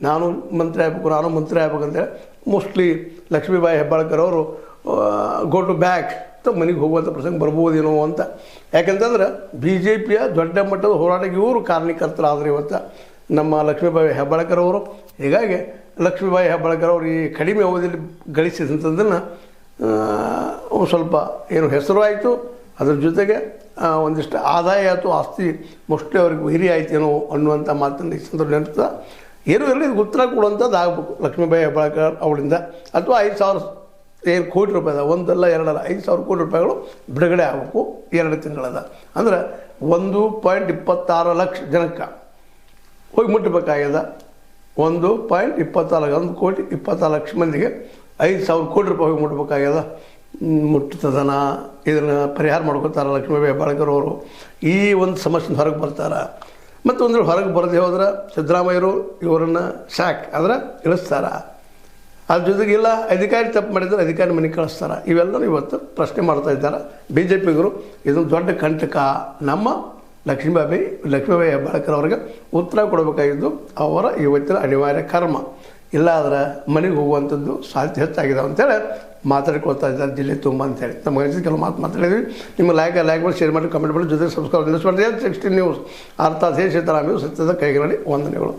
ನಾನು ಮಂತ್ರಿ ಆಗ್ಬೇಕಂತೇಳಿ ಮೋಸ್ಟ್ಲಿ ಲಕ್ಷ್ಮೀಬಾಯಿ ಹೆಬ್ಬಾಳ್ಕರ್ ಅವರು go to back ಮನೆಗೆ ಹೋಗುವಂಥ ಪ್ರಸಂಗ ಬರ್ಬೋದೇನೋ ಅಂತ. ಯಾಕಂತಂದ್ರೆ ಬಿ ಜೆ ಪಿಯ ದೊಡ್ಡ ಮಟ್ಟದ ಹೋರಾಟಕ್ಕೆ ಇವರು ಕಾರಣೀಕರ್ತರಾದರೆ ಇವತ್ತು ನಮ್ಮ ಲಕ್ಷ್ಮೀಬಾಯಿ ಹೆಬ್ಬಾಳ್ಕರ್ ಅವರು. ಹೀಗಾಗಿ ಲಕ್ಷ್ಮೀಬಾಯಿ ಹೆಬ್ಬಾಳ್ಕರ್ ಅವರು ಈ ಕಡಿಮೆ ಅವಧಿಯಲ್ಲಿ ಗಳಿಸಿದಂಥದ್ದನ್ನು ಸ್ವಲ್ಪ ಏನು ಹೆಸರು ಆಯಿತು, ಅದ್ರ ಜೊತೆಗೆ ಒಂದಿಷ್ಟು ಆದಾಯ ಆಯಿತು, ಆಸ್ತಿ ಮೋಸ್ಟ್ಲಿ ಅವ್ರಿಗೆ ಹಿರಿ ಆಯ್ತೇನೋ ಅನ್ನುವಂಥ ಮಾತನ್ನು ಈ ಸಂದರ್ಭ ನೆನಪಿದ. ಏನೂ ಇರಲಿ, ಇದು ಉತ್ತರ ಕೊಡುವಂಥದ್ದು ಆಗಬೇಕು ಲಕ್ಷ್ಮೀಬಾಯಿ ಹೆಬ್ಬಾಳ್ಕರ್ ಅವರಿಂದ. ಅಥವಾ 5,000 ಕೋಟಿ ರೂಪಾಯಿ ಅದ, ಒಂದಲ್ಲ ಎರಡಲ್ಲ, 5,000 ಕೋಟಿ ರೂಪಾಯಿಗಳು ಬಿಡುಗಡೆ ಆಗಬೇಕು 2 ತಿಂಗಳದ. ಅಂದ್ರೆ 1.26 ಲಕ್ಷ ಜನಕ್ಕೆ ಹೋಗಿ ಮುಟ್ಟಬೇಕಾಗ್ಯದ. 1.26 ಲಕ್ಷ ಮಂದಿಗೆ 5,000 ಕೋಟಿ ರೂಪಾಯಿ ಹೋಗಿ ಮುಟ್ಟಬೇಕಾಗ್ಯದ. ಮುಟ್ಟುತ್ತದನ ಇದನ್ನು ಪರಿಹಾರ ಮಾಡ್ಕೊತಾರೆ ಲಕ್ಷ್ಮೀಬಾಯಿ ಹೆಬ್ಬಾಳ್ಕರ್ ಅವರು. ಈ ಒಂದು ಸಮಸ್ಯೆ ಹೊರಗೆ ಬರ್ತಾರೆ. ಮತ್ತು ಒಂದು ಹೊರಗೆ ಬರದೇ ಹೋದ್ರೆ ಸಿದ್ದರಾಮಯ್ಯರು ಇವರನ್ನು ಆದರೆ ಇಳಿಸ್ತಾರೆ. ಅದ್ರ ಜೊತೆಗೆ ಇಲ್ಲ ಅಧಿಕಾರಿ ತಪ್ಪು ಮಾಡಿದರೆ ಅಧಿಕಾರಿ ಮನೆಗೆ ಕಳಿಸ್ತಾರೆ. ಇವೆಲ್ಲನೂ ಇವತ್ತು ಪ್ರಶ್ನೆ ಮಾಡ್ತಾ ಇದ್ದಾರೆ ಬಿ ಜೆ ಪಿಗರು. ಇದೊಂದು ದೊಡ್ಡ ಕಂಟಕ. ನಮ್ಮ ಲಕ್ಷ್ಮೀಬಾಯಿ ಹೆಬ್ಬಾಳ್ಕರ್ ಅವರಿಗೆ ಉತ್ತರ ಕೊಡಬೇಕಾಗಿದ್ದು ಅವರ ಇವತ್ತಿನ ಅನಿವಾರ್ಯ ಕರ್ಮ. ಇಲ್ಲಾದ್ರೆ ಮನೆಗೆ ಹೋಗುವಂಥದ್ದು ಸಾಧ್ಯ ಹೆಚ್ಚಾಗಿದ್ದಾವೆ ಅಂತೇಳಿ ಮಾತಾಡ್ಕೊಳ್ತಾ ಇದ್ದಾರೆ ಜಿಲ್ಲೆ ತುಂಬ ಅಂತೇಳಿ. ನಮ್ಮ ಅನಿಸಿದ ಕೆಲವು ಮಾತಾಡಿದ್ವಿ. ನಿಮ್ಮ ಲೈಕ್ ಮಾಡಿ, ಶೇರ್ ಮಾಡಿ, ಕಮೆಂಟ್ ಮಾಡಿ, ಜೊತೆ ಸಬ್ಸ್ಕ್ರೈಬ್ ಮಾಡಿ. 16 ನ್ಯೂಸ್ ಅರ್ಥಾತ್ ಸೀತಾರಾಮ್ ಸತ್ಯದ ಕೈಗಳಲ್ಲಿ ವಂದನೆಗಳು.